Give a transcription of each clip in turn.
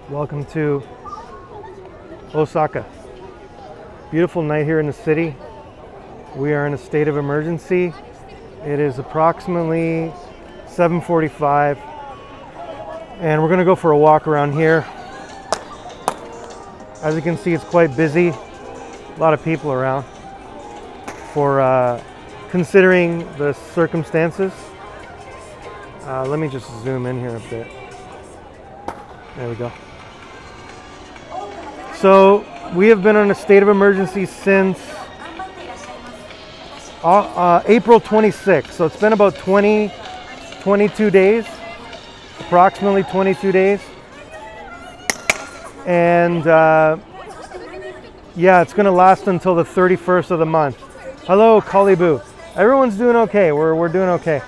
Welcome to Osaka. Beautiful night here in the city. We are in a state of emergency. It is approximately 7:45 and we're going to go for a walk around here. As you can see, it's quite busy. A lot of people around for considering the circumstances. Let me just zoom in here a bit. There we go. So we have been in a state of emergency since April 26th. So it's been about 22 days, approximately 22 days. And yeah, it's going to last until the 31st of the month. Hello, Kalibu. Everyone's doing okay. We're doing okay.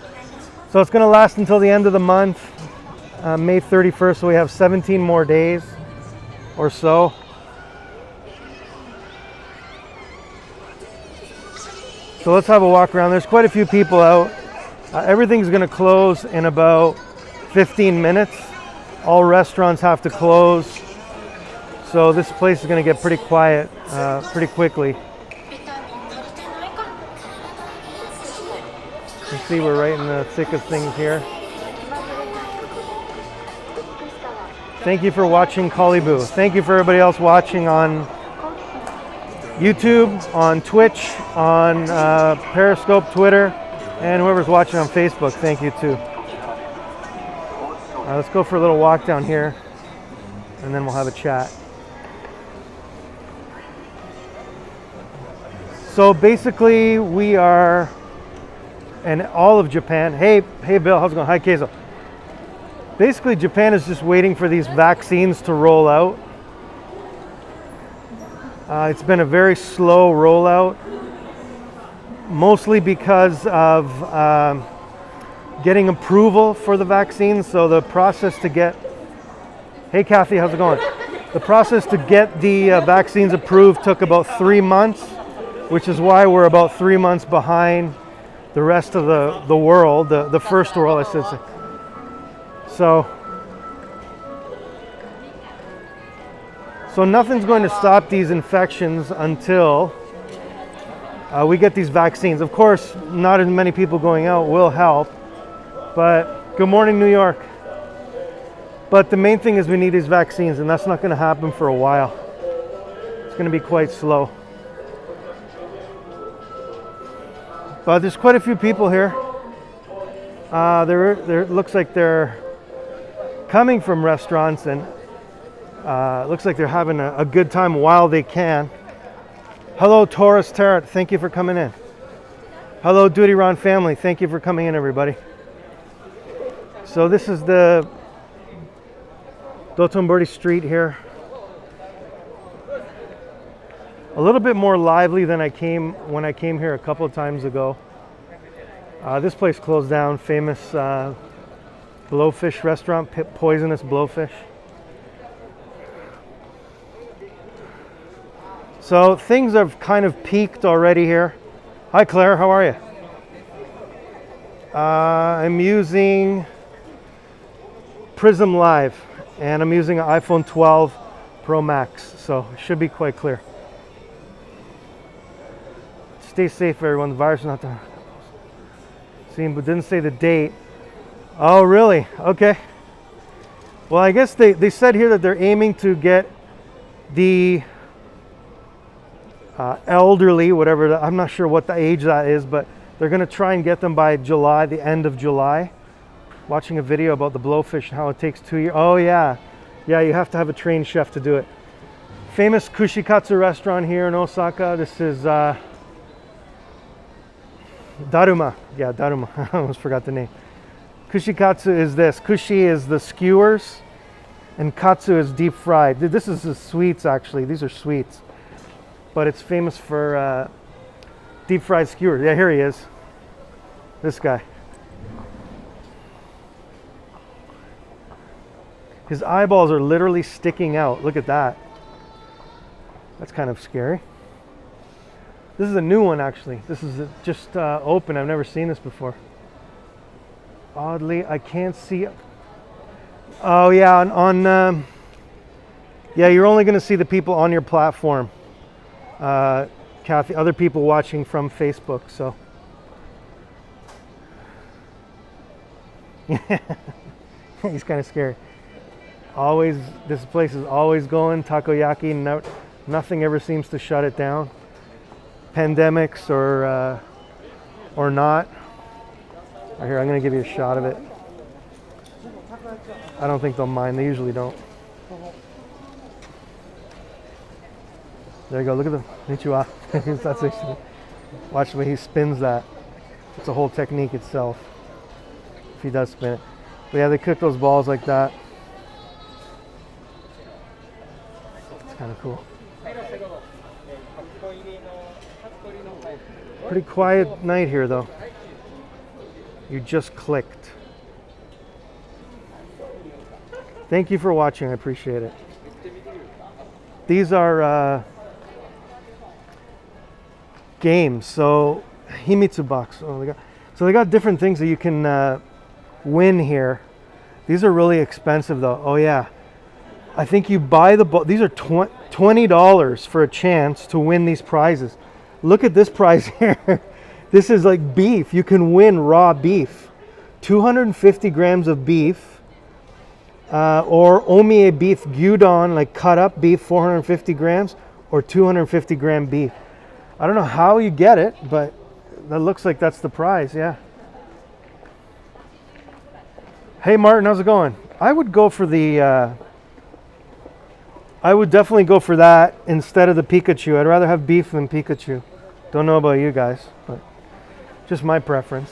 So it's going to last until the end of the month, May 31st. So we have 17 more days or so. So let's have a walk around. There's quite a few people out. Everything's going to close in about 15 minutes. All restaurants have to close. So this place is going to get pretty quiet pretty quickly. You can see we're right in the thick of things here. Thank you for watching Kalibu. Thank you for everybody else watching on YouTube, on Twitch, on Periscope, Twitter, and whoever's watching on Facebook. Thank you too. Let's go for a little walk down here and then we'll have a chat. So basically we are, and all of Japan, hey Bill, how's it going? Hi Keizo. Basically Japan is just waiting for these vaccines to roll out. It's been a very slow rollout, mostly because of getting approval for the vaccine. So the process to get, hey Kathy, how's it going? The process to get the vaccines approved took about 3 months, which is why we're about 3 months behind the rest of the world, the first world, I should say. So nothing's going to stop these infections until we get these vaccines. Of course, not as many people going out will help, but good morning, New York. But the main thing is we need these vaccines, and that's not going to happen for a while. It's going to be quite slow. But there's quite a few people here. There looks like they're coming from restaurants, and looks like they're having a good time while they can. Hello, Taurus Tarot. Thank you for coming in. Hello, Duty Ron family. Thank you for coming in, everybody. So this is the Dotonbori street here. A little bit more lively than when I came here a couple of times ago. This place closed down. Famous blowfish restaurant, poisonous blowfish. So things have kind of peaked already here. Hi Claire, how are you? I'm using Prism Live and I'm using an iPhone 12 Pro Max, so it should be quite clear. Stay safe, everyone. The virus is not there. Seen, but didn't say the date. Oh, really? Okay. Well, I guess they said here that they're aiming to get the elderly, whatever, I'm not sure what the age that is, but they're going to try and get them by July, the end of July. Watching a video about the blowfish and how it takes 2 years. Oh, yeah. Yeah, you have to have a trained chef to do it. Famous kushikatsu restaurant here in Osaka. This is Daruma. Yeah, Daruma. I almost forgot the name. Kushikatsu is this. Kushi is the skewers, and katsu is deep fried. This is the sweets, actually. These are sweets. But it's famous for deep fried skewers. Yeah, here he is. This guy. His eyeballs are literally sticking out. Look at that. That's kind of scary. This is a new one, actually. This is just open. I've never seen this before. Oddly, I can't see. Oh yeah, on Yeah, you're only going to see the people on your platform. Kathy, other people watching from Facebook, so. He's kind of scared. Always, this place is always going, takoyaki, no, nothing ever seems to shut it down. Pandemics or not. Right here, I'm going to give you a shot of it. I don't think they'll mind, they usually don't. There you go, look at the Nichiwa. That's actually, watch the way he spins that. It's a whole technique itself, if he does spin it. But yeah, they cook those balls like that. It's kind of cool. Pretty quiet night here though. You just clicked. Thank you for watching, I appreciate it. These are games, so Himitsu box. Oh, they got different things that you can win here. These are really expensive though. Oh yeah, I think you buy the ball. These are $20 for a chance to win these prizes. Look at this prize here. This is like beef. You can win raw beef, 250 grams of beef, or omie beef gyudon, like cut up beef, 450 grams, or 250 gram beef. I don't know how you get it, but that looks like that's the prize, yeah. Hey Martin, how's it going? I would go for the, I would definitely go for that instead of the Pikachu. I'd rather have beef than Pikachu. Don't know about you guys, but just my preference.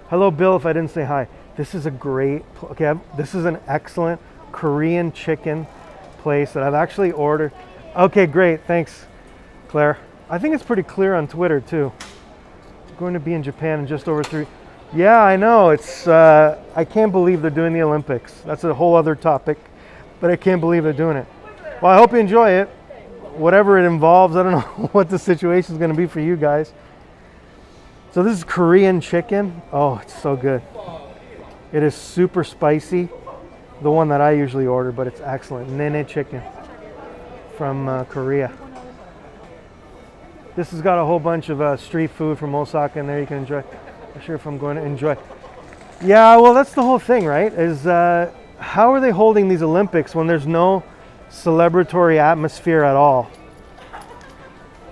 Hello Bill, if I didn't say hi. This is a great, okay, this is an excellent Korean chicken place that I've actually ordered. Okay, great, thanks Claire. I think it's pretty clear on Twitter too. I'm going to be in Japan in just over 3. Yeah, I know, it's, I can't believe they're doing the Olympics. That's a whole other topic, but I can't believe they're doing it. Well, I hope you enjoy it. Whatever it involves, I don't know what the situation is going to be for you guys. So this is Korean chicken. Oh, it's so good. It is super spicy. The one that I usually order, but it's excellent. Nene chicken from Korea. This has got a whole bunch of street food from Osaka in there you can enjoy. Not sure if I'm going to enjoy. Yeah, well, that's the whole thing, right? Is how are they holding these Olympics when there's no celebratory atmosphere at all?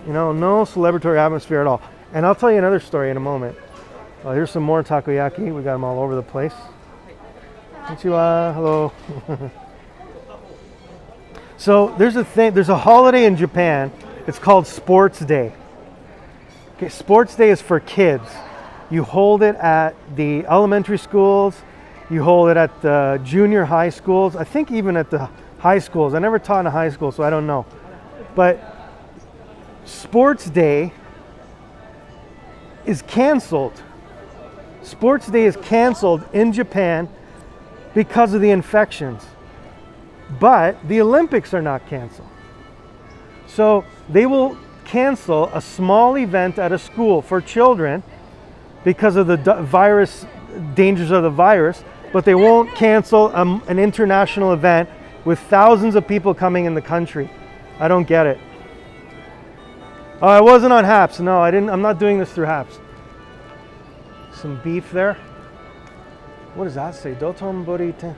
You know, no celebratory atmosphere at all. And I'll tell you another story in a moment. Oh, here's some more takoyaki. We got them all over the place. Konnichiwa, hello. So there's a thing. There's a holiday in Japan. It's called Sports Day. Okay, Sports Day is for kids. You hold it at the elementary schools. You hold it at the junior high schools. I think even at the high schools. I never taught in a high school, so I don't know. But Sports Day is canceled. Sports Day is canceled in Japan because of the infections. But the Olympics are not canceled. So they will cancel a small event at a school for children because of the virus, dangers of the virus, but they won't cancel an international event with thousands of people coming in the country. I don't get it. Oh, I wasn't on Haps. No, I didn't. I'm not doing this through Haps. Some beef there. What does that say? Dotonbori.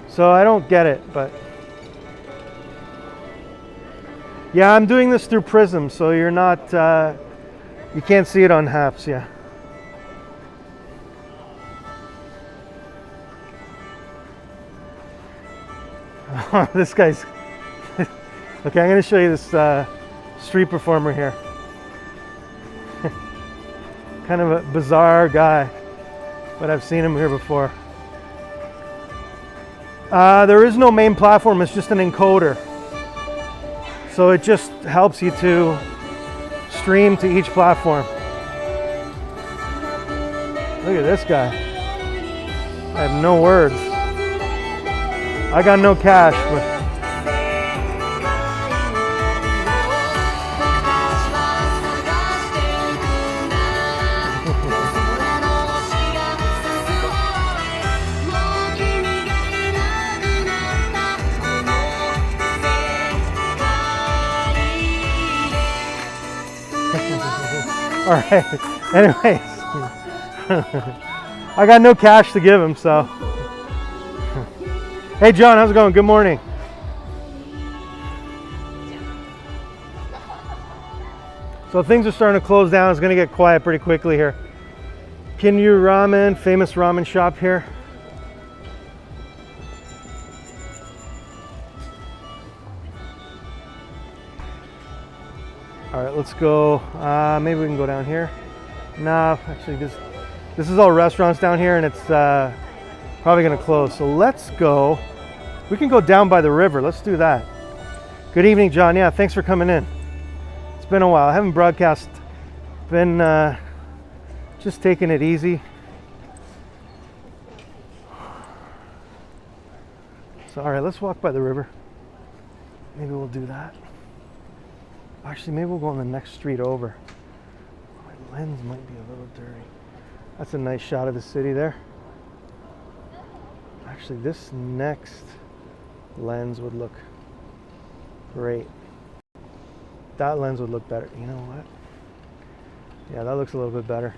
So I don't get it, but yeah, I'm doing this through Prism, so you're not, you can't see it on Haps, yeah. This guy's, okay, I'm going to show you this street performer here. Kind of a bizarre guy, but I've seen him here before. There is no main platform, it's just an encoder. So it just helps you to stream to each platform. Look at this guy. I have no words. I got no cash, but All right. Anyways, I got no cash to give him, so. Hey, John, how's it going? Good morning. So things are starting to close down. It's going to get quiet pretty quickly here. Kinryu Ramen, famous ramen shop here. All right, let's go. Maybe we can go down here. Nah, actually, this is all restaurants down here, and it's probably going to close. So let's go. We can go down by the river. Let's do that. Good evening, John. Yeah, thanks for coming in. It's been a while. I haven't broadcast. Been just taking it easy. So, all right, let's walk by the river. Maybe we'll do that. Actually, maybe we'll go on the next street over. My lens might be a little dirty. That's a nice shot of the city there. Actually, this next lens would look great. That lens would look better. You know what? Yeah, that looks a little bit better.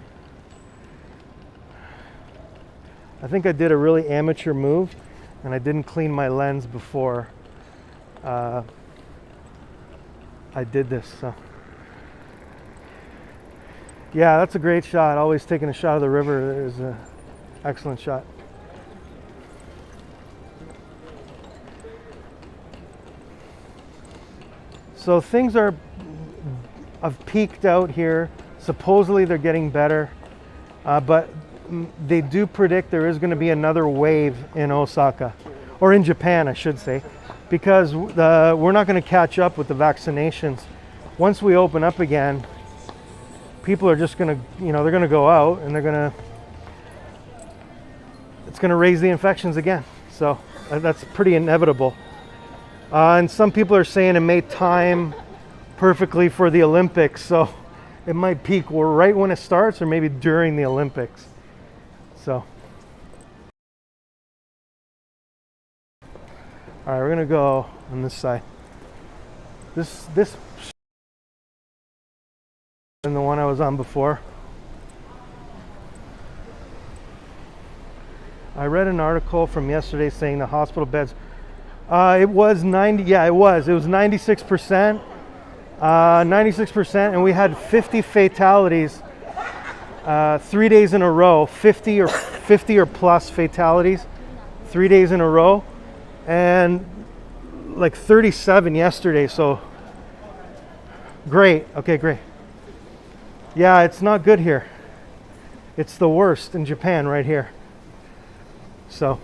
I think I did a really amateur move, and I didn't clean my lens before I did this. So yeah, that's a great shot. Always taking a shot of the river is an excellent shot. So things have peaked out here. Supposedly they're getting better, but they do predict there is going to be another wave in Osaka, or in Japan, I should say, because we're not going to catch up with the vaccinations. Once we open up again, people are just going to, they're going to go out and it's going to raise the infections again. So that's pretty inevitable. And some people are saying it may time perfectly for the Olympics, so it might peak right when it starts or maybe during the Olympics. So, all right, we're gonna go on this side. This and the one I was on before. I read an article from yesterday saying the hospital beds. It was 90. Yeah, it was 96%. 96%, and we had 50 fatalities 3 days in a row. 50 or plus fatalities 3 days in a row, and like 37 yesterday. So great. Okay, great. Yeah, it's not good here. It's the worst in Japan right here. So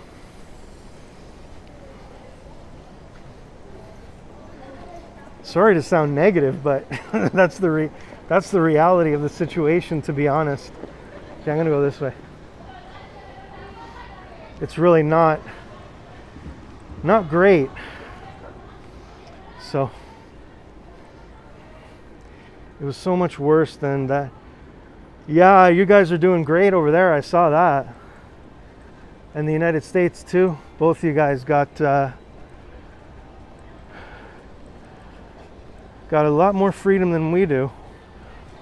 sorry to sound negative, but that's the reality of the situation, to be honest. Okay, I'm gonna go this way. It's really not great. So it was so much worse than that. Yeah, you guys are doing great over there. I saw that. And the United States too. Both of you guys got a lot more freedom than we do.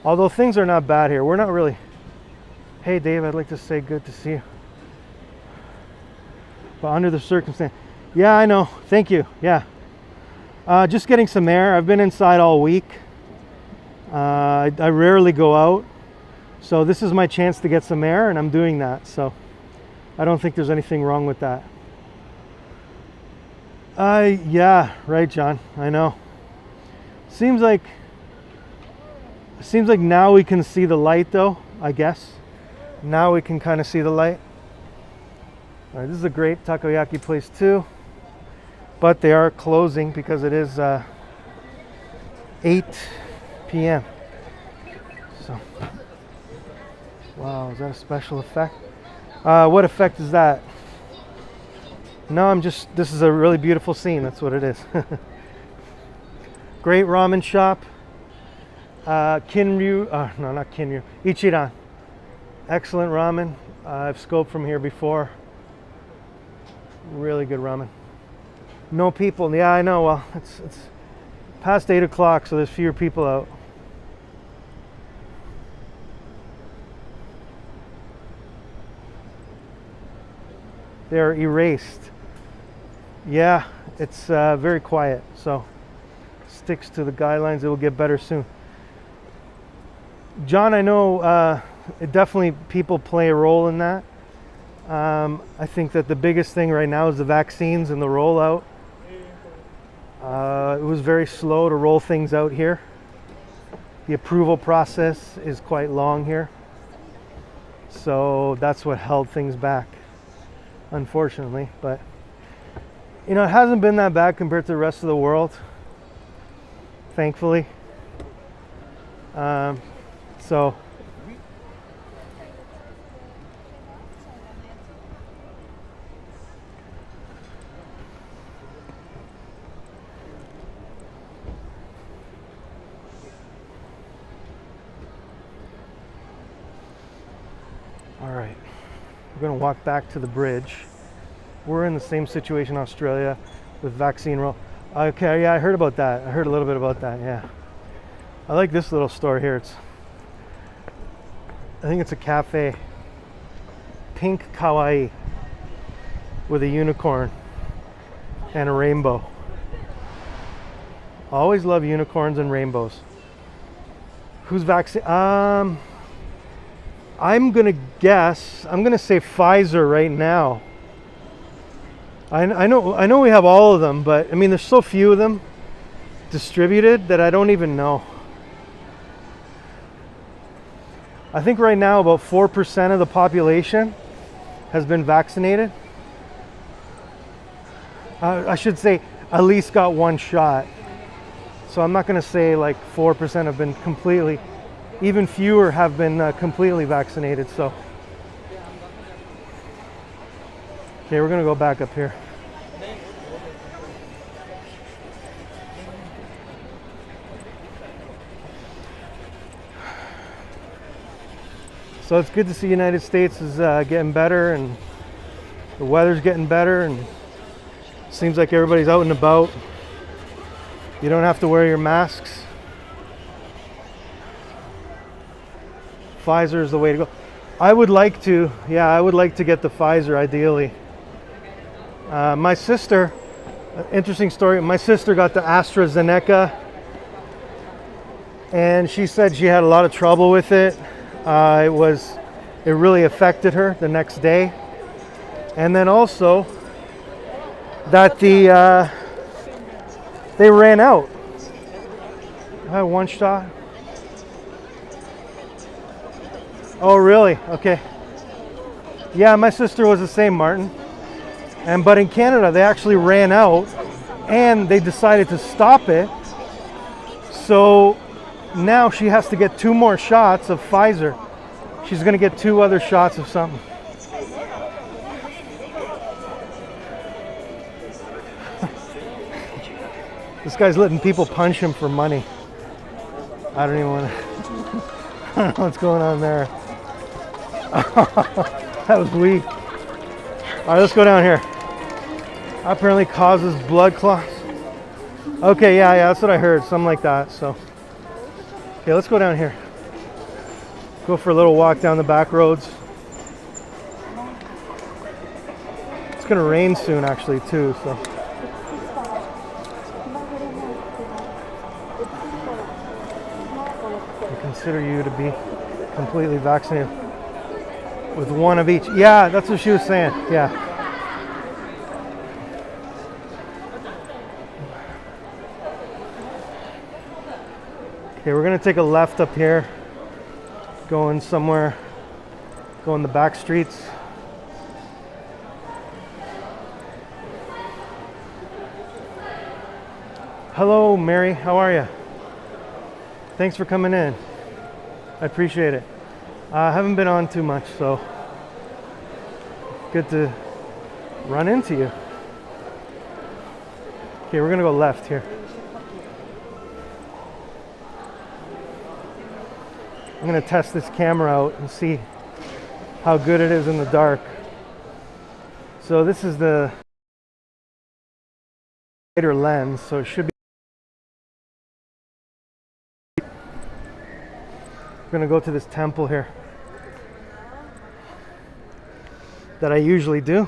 Although things are not bad here. We're not really. Hey Dave, I'd like to say good to see you. But under the circumstance. Yeah, I know. Thank you. Yeah. Just getting some air. I've been inside all week. I rarely go out. So this is my chance to get some air, and I'm doing that. So I don't think there's anything wrong with that. Yeah, right, John. I know. Seems like now we can see the light, though, I guess. Now we can kind of see the light. All right, this is a great takoyaki place too, but they are closing because it is 8 p.m. So, wow, is that a special effect? What effect is that? No, this is a really beautiful scene. That's what it is. Great ramen shop. Kinryu, no, not Kinryu, Ichiran. Excellent ramen. I've scoped from here before. Really good ramen. No people. Yeah, I know. Well, it's past 8 o'clock, so there's fewer people out. they're erased. Yeah, it's very quiet, so sticks to the guidelines. It will get better soon. John, I know it definitely people play a role in that. I think that the biggest thing right now is the vaccines and the rollout. It was very slow to roll things out here. The approval process is quite long here. So that's what held things back, unfortunately. But, you know, it hasn't been that bad compared to the rest of the world, thankfully. So all right, we're going to walk back to the bridge. We're in the same situation in Australia with vaccine roll. Okay, yeah, I heard about that. I heard a little bit about that, yeah. I like this little store here. I think it's a cafe. Pink Kawaii with a unicorn and a rainbow. Always love unicorns and rainbows. Who's vaccine? I'm gonna guess. I'm gonna say Pfizer right now. I know we have all of them, but I mean there's so few of them distributed that I don't even know. I think right now about 4% of the population has been vaccinated. I should say at least got one shot. So I'm not going to say like 4% have been completely, even fewer have been completely vaccinated. So, okay, we're going to go back up here. So it's good to see United States is getting better and the weather's getting better and seems like everybody's out and about. You don't have to wear your masks. Pfizer is the way to go. I would like to get the Pfizer ideally. My sister, interesting story, my sister got the AstraZeneca and she said she had a lot of trouble with it. It really affected her the next day. And then also that they ran out. I had one shot. Oh, really? Okay. Yeah, my sister was the same, Martin. But in Canada, they actually ran out and they decided to stop it. So now she has to get 2 more shots of Pfizer. She's going to get 2 other shots of something. This guy's letting people punch him for money. I don't even want to. I don't know what's going on there. That was weak. All right, let's go down here. Apparently causes blood clots. Okay, yeah, that's what I heard. Something like that. So, okay, let's go down here. Go for a little walk down the back roads. It's gonna rain soon, actually, too. So. Consider you to be completely vaccinated with 1 of each. Yeah, that's what she was saying. Yeah. Okay, we're gonna take a left up here, going somewhere, going the back streets. Hello, Mary. How are you? Thanks for coming in. I appreciate it. I haven't been on too much, so good to run into you. Okay, we're gonna go left here. I'm gonna test this camera out and see how good it is in the dark. So this is the wider lens, so it should be. We're gonna go to this temple here that I usually do.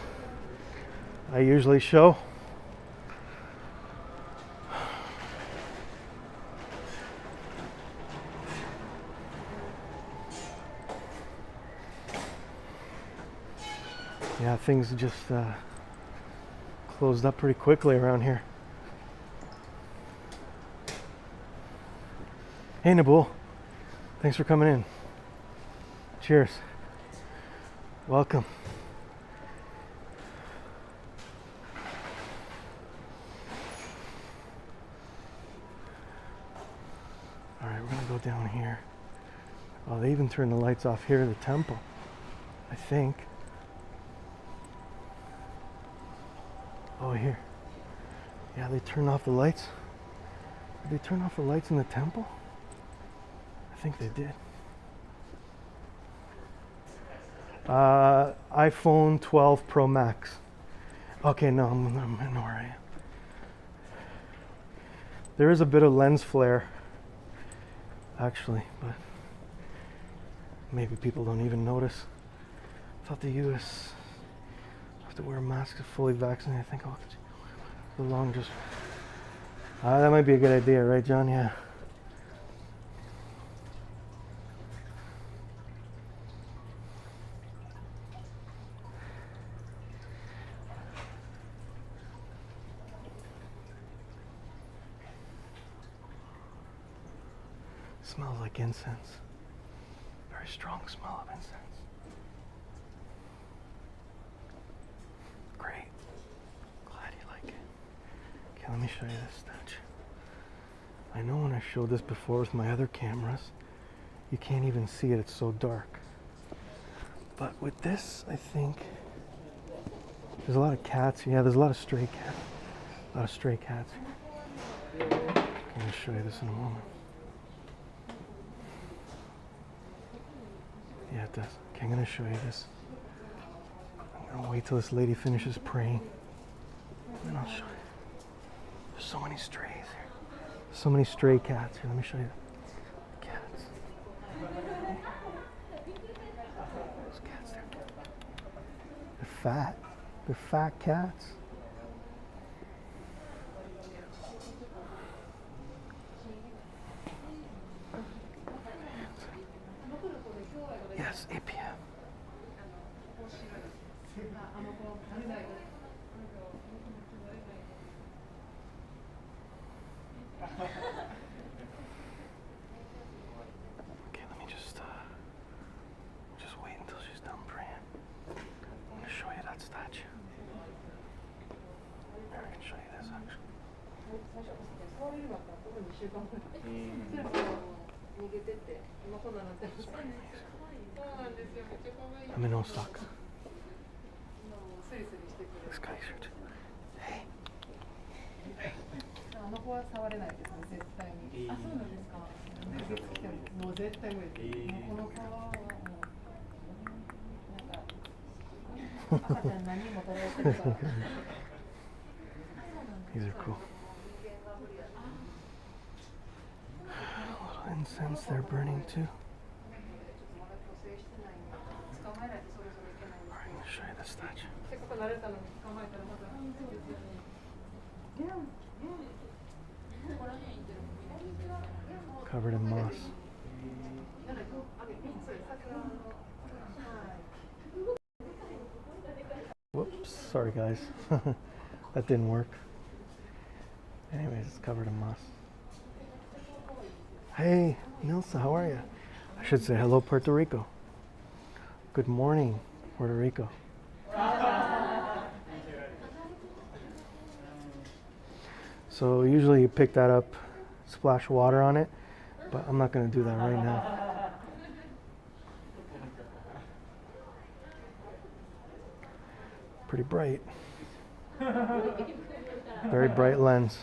I usually show. Yeah, things just closed up pretty quickly around here. Hey Nabul, thanks for coming in. Cheers. Welcome. All right, we're gonna go down here. Oh, they even turned the lights off here at the temple, I think. Oh, here. Yeah, they turned off the lights. Did they turn off the lights in the temple? I think they did. iPhone 12 Pro Max. Okay, no, I'm where I am. There is a bit of lens flare, actually, but maybe people don't even notice. I thought the US have to wear masks if fully vaccinated. I think the long just. That might be a good idea, right, John? Yeah. Smells like incense. Very strong smell of incense. Great. Glad you like it. Okay, let me show you this statue. I know when I showed this before with my other cameras, you can't even see it, it's so dark. But with this, I think there's a lot of cats. Yeah, there's a lot of stray cats. A lot of stray cats. I'm going to show you this in a moment. Yeah, it does. Okay, I'm going to show you this. I'm going to wait till this lady finishes praying. And then I'll show you. There's so many strays here. So many stray cats. Here, let me show you. Cats. Those cats there. They're fat. They're fat cats. Yes, 8 p.m. Okay, let me just wait until she's done praying. I'm gonna show you that statue. Here, I can show you this actually. I'm in Osaka. This guy's here too. Hey. Hey. These are cool. A little incense they're burning too. I'm going to show you the statue. Covered in moss. Whoops, sorry guys. That didn't work. Anyways, it's covered in moss. Hey, Nilsa, how are you? I should say hello, Puerto Rico. Good morning, Puerto Rico. So usually you pick that up, splash water on it, but I'm not going to do that right now. Pretty bright. Very bright lens.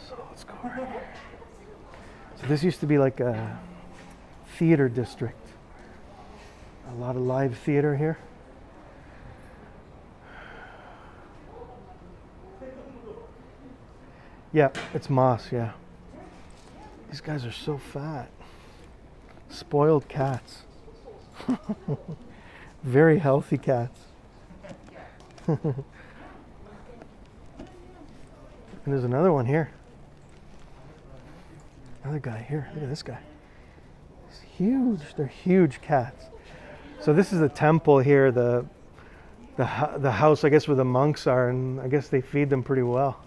So let's go right here. So this used to be like a theater district. A lot of live theater here. Yeah, it's moss, yeah. These guys are so fat. Spoiled cats. Very healthy cats. And there's another one here. Another guy here. Look at this guy. He's huge. They're huge cats. So this is the temple here, the house, I guess, where the monks are, and I guess they feed them pretty well,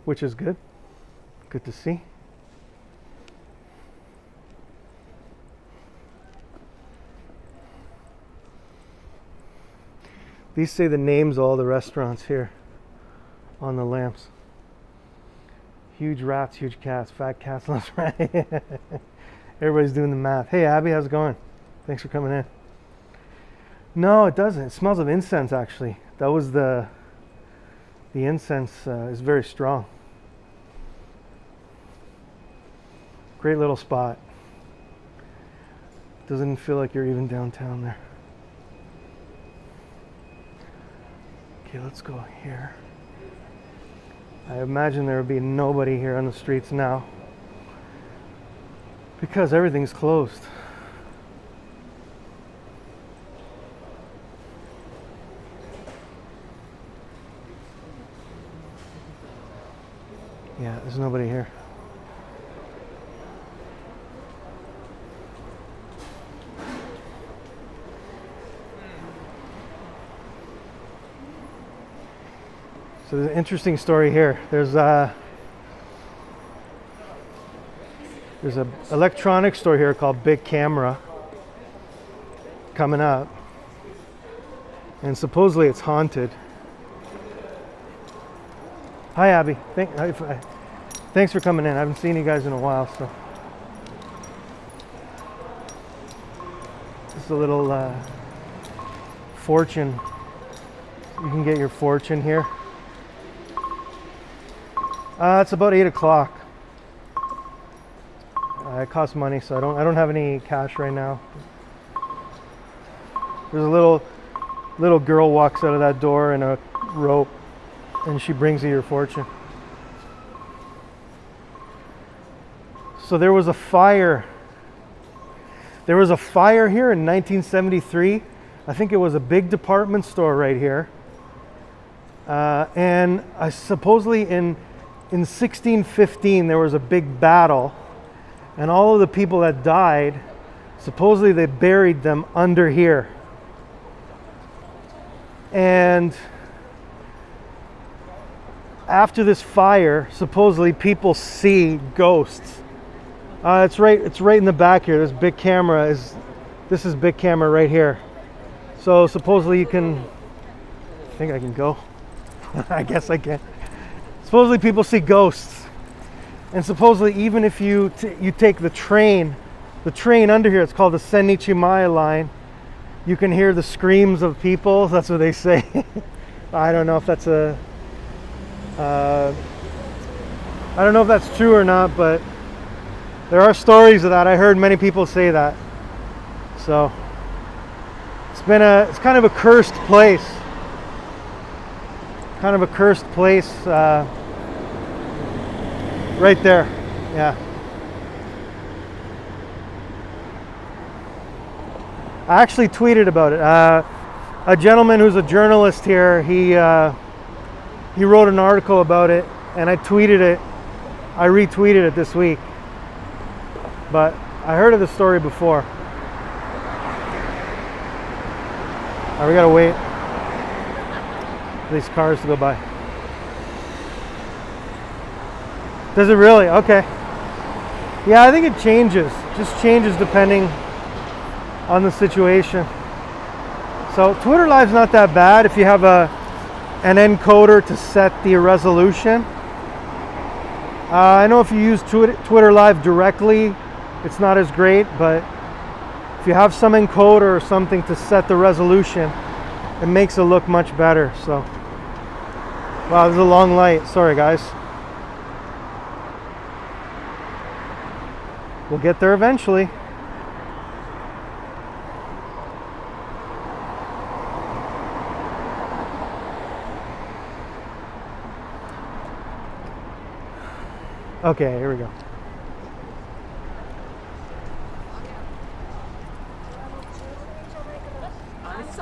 which is good. Good to see. These say the names of all the restaurants here on the lamps. Huge rats, huge cats, fat cats, less rat. Everybody's doing the math. Hey Abby, how's it going? Thanks for coming in. No, it doesn't. It smells of incense actually. That was the incense is very strong. Great little spot. Doesn't feel like you're even downtown there. Okay, let's go here. I imagine there would be nobody here on the streets now because everything's closed. Yeah, there's nobody here. So there's an interesting story here. There's an electronics store here called Big Camera coming up, and supposedly it's haunted. Hi Abby, thanks for coming in. I haven't seen you guys in a while, so just a little fortune. You can get your fortune here. It's about 8 o'clock. It costs money, so I don't have any cash right now. There's a little girl walks out of that door in a rope, and she brings you your fortune. So there was a fire. There was a fire here in 1973. I think it was a big department store right here. And supposedly in 1615 there was a big battle, and all of the people that died, supposedly they buried them under here. And after this fire, supposedly people see ghosts. It's right in the back here. This big camera is big camera right here. So supposedly you can, I think I can go. I guess I can. Supposedly people see ghosts, and supposedly even if you take the train under here, it's called the Senichimaya line, you can hear the screams of people. That's what they say. I don't know if that's I don't know if that's true or not, but there are stories of that. I heard many people say that. So it's kind of a cursed place. Kind of a cursed place right there. Yeah. I actually tweeted about it. A gentleman who's a journalist here, he wrote an article about it, and I retweeted it this week. But I heard of the story before. All right, we gotta wait for these cars to go by. Does it really? Okay. Yeah, I think it changes. Just changes depending on the situation. So Twitter Live's not that bad if you have an encoder to set the resolution. I know if you use Twitter Live directly, it's not as great, but if you have some encoder or something to set the resolution, it makes it look much better. So, wow, there's a long light. Sorry, guys. We'll get there eventually. Okay, here we go.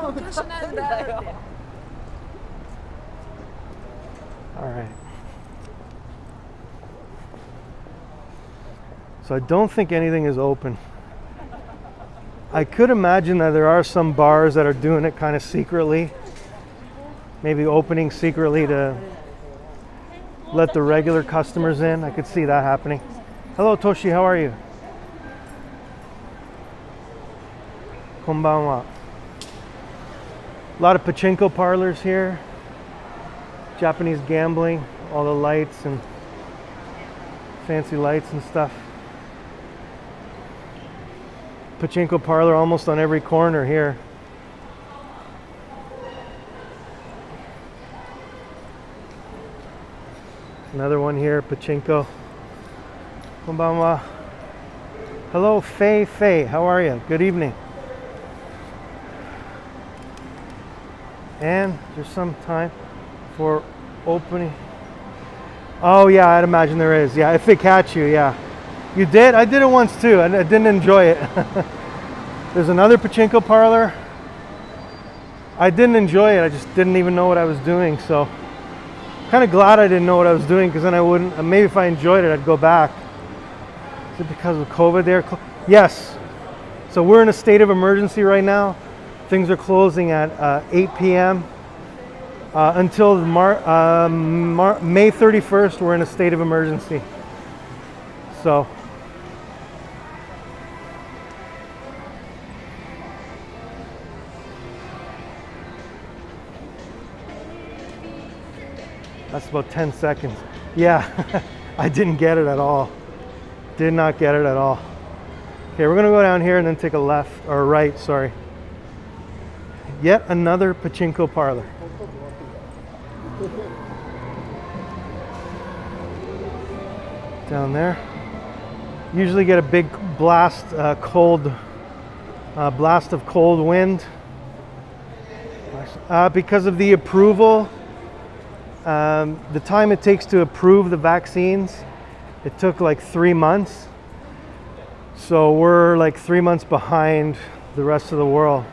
All right. So I don't think anything is open. I could imagine that there are some bars that are doing it kind of secretly. Maybe opening secretly to let the regular customers in. I could see that happening. Hello, Toshi, how are you? Konbanwa. A lot of pachinko parlors here. Japanese gambling, all the lights and fancy lights and stuff. Pachinko parlor almost on every corner here. Another one here, pachinko. Konbanwa. Hello, Faye. How are you? Good evening. And there's some time for opening. Oh yeah, I'd imagine there is. Yeah, if they catch you, yeah. You did? I did it once too, and I didn't enjoy it. There's another pachinko parlor. I didn't enjoy it. I just didn't even know what I was doing. So, kind of glad I didn't know what I was doing, because then I wouldn't. Maybe if I enjoyed it, I'd go back. Is it because of COVID there? Yes. So we're in a state of emergency right now. Things are closing at 8 p.m. Until May 31st. We're in a state of emergency. So. That's about 10 seconds. Yeah, I didn't get it at all. Did not get it at all. Okay, we're gonna go down here and then take a left, or right, sorry. Yet another pachinko parlor. Down there. Usually get a big blast, blast of cold wind. Because of the approval, the time it takes to approve the vaccines, it took like 3 months. So we're like 3 months behind the rest of the world.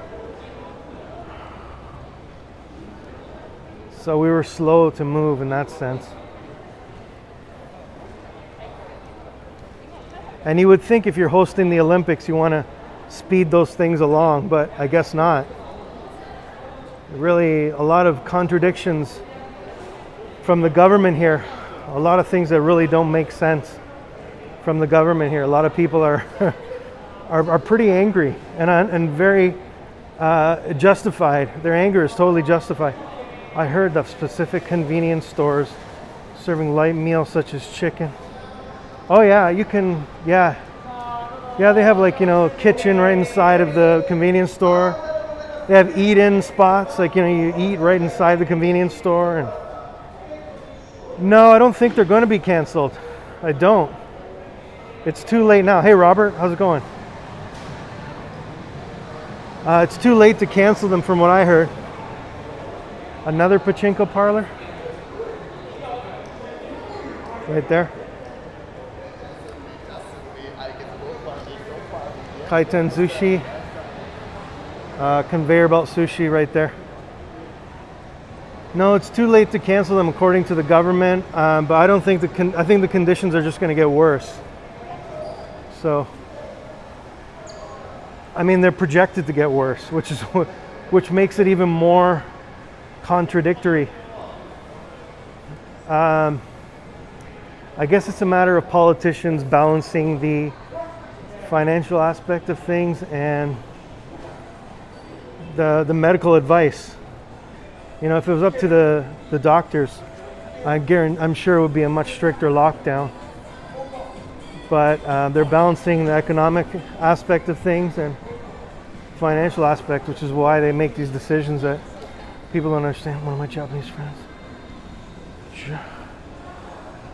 So we were slow to move in that sense. And you would think if you're hosting the Olympics, you want to speed those things along, but I guess not. Really, a lot of contradictions from the government here. A lot of things that really don't make sense from the government here. A lot of people are are pretty angry and very justified. Their anger is totally justified. I heard that specific convenience stores serving light meals such as chicken. Oh yeah, you can, yeah, they have like, you know, kitchen right inside of the convenience store. They have eat-in spots, like, you know, you eat right inside the convenience store. And no, I don't think they're going to be canceled. I don't. It's too late now. Hey Robert, how's it going? It's too late to cancel them from what I heard. Another pachinko parlor. Right there. Kaiten sushi. Conveyor belt sushi right there. No, it's too late to cancel them according to the government, but I don't think I think the conditions are just going to get worse. So, I mean, they're projected to get worse, which makes it even more contradictory. I guess it's a matter of politicians balancing the financial aspect of things and the medical advice. You know, if it was up to the doctors, I'm sure it would be a much stricter lockdown. But they're balancing the economic aspect of things and financial aspect, which is why they make these decisions that people don't understand. One of my Japanese friends.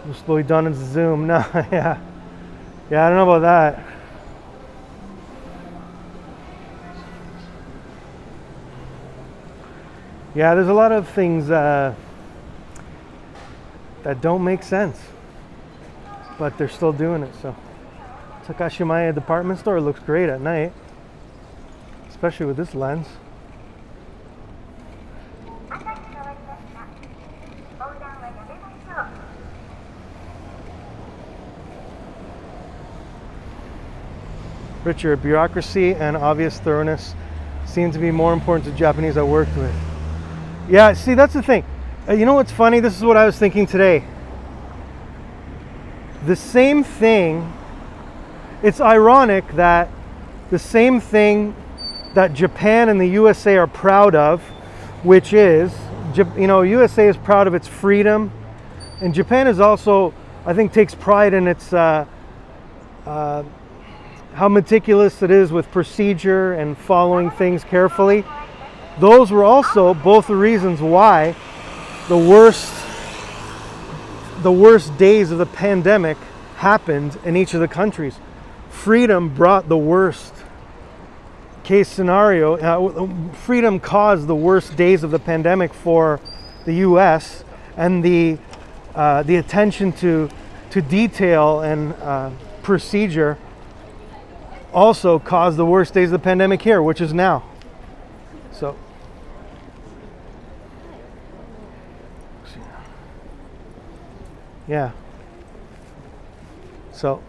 We'll slow down in Zoom. No, yeah, I don't know about that. Yeah, there's a lot of things that don't make sense, but they're still doing it. So, Takashimaya department store looks great at night, especially with this lens. Richard, bureaucracy and obvious thoroughness seem to be more important to Japanese I worked with. Yeah, see, that's the thing. You know what's funny? This is what I was thinking today. The same thing, it's ironic that the same thing that Japan and the USA are proud of, which is, you know, USA is proud of its freedom, and Japan is also, I think, takes pride in its how meticulous it is with procedure and following things carefully. Those were also both the reasons why the worst days of the pandemic happened in each of the countries. Freedom brought the worst case scenario. Freedom caused the worst days of the pandemic for the US, and the attention to detail and procedure also caused the worst days of the pandemic here, which is now. So yeah. So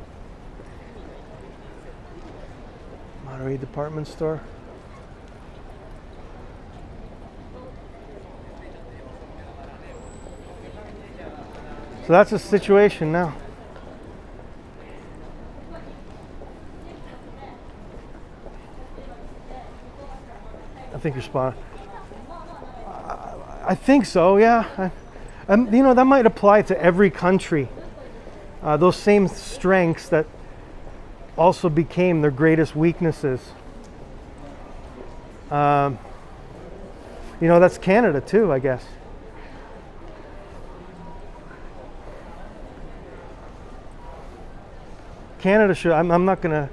Monterey department store. So that's the situation now. I think you're spot on. I think so, yeah. You know, that might apply to every country. Those same strengths that also became their greatest weaknesses. You know, that's Canada too, I guess. Canada should, I'm gonna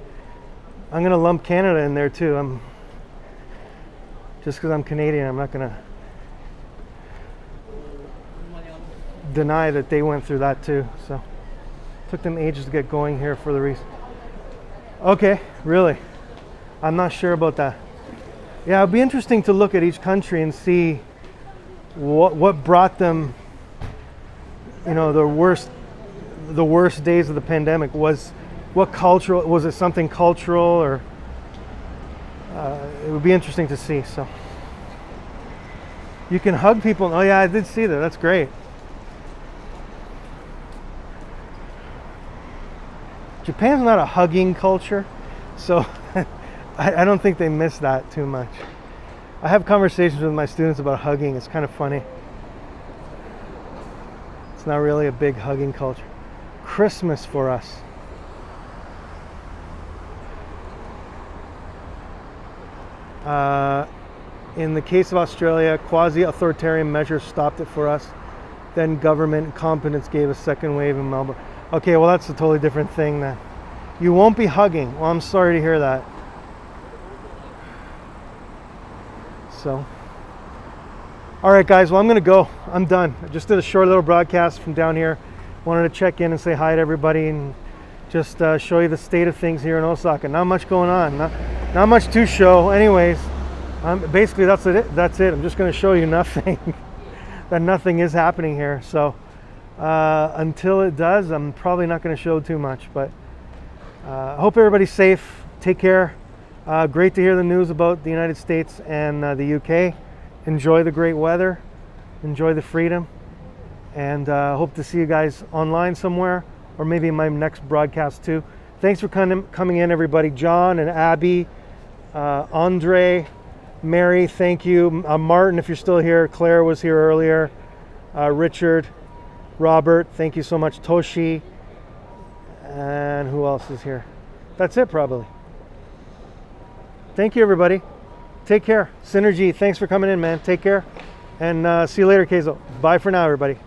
lump Canada in there too. Just because I'm Canadian, I'm not gonna deny that they went through that too. So took them ages to get going here for the reason. Okay, really? I'm not sure about that. Yeah, it'd be interesting to look at each country and see what brought them, you know, the worst days of the pandemic. Was it something cultural, or it would be interesting to see. So you can hug people. Oh yeah, I did see that. That's great. Japan's not a hugging culture, so I don't think they miss that too much. I have conversations with my students about hugging. It's kind of funny. It's not really a big hugging culture. Christmas for us. In the case of Australia, quasi-authoritarian measures stopped it for us. Then government incompetence gave a second wave in Melbourne. Okay, well that's a totally different thing then. You won't be hugging. Well, I'm sorry to hear that. So, all right guys, well I'm gonna go. I'm done. I just did a short little broadcast from down here. Wanted to check in and say hi to everybody and just show you the state of things here in Osaka. Not much going on. Not much to show. Anyways, basically that's it. That's it. I'm just gonna show you nothing. That nothing is happening here. So until it does, I'm probably not going to show too much, but I hope everybody's safe. Take care. Great to hear the news about the United States and the UK. Enjoy the great weather. Enjoy the freedom. And hope to see you guys online somewhere, or maybe in my next broadcast too. Thanks for coming in, everybody. John and Abby, Andre, Mary, thank you. Martin, if you're still here. Claire was here earlier. Richard, Robert, thank you so much. Toshi, and who else is here? That's it, probably. Thank you, everybody. Take care. Synergy, thanks for coming in, man. Take care. And see you later, Keizo. Bye for now, everybody.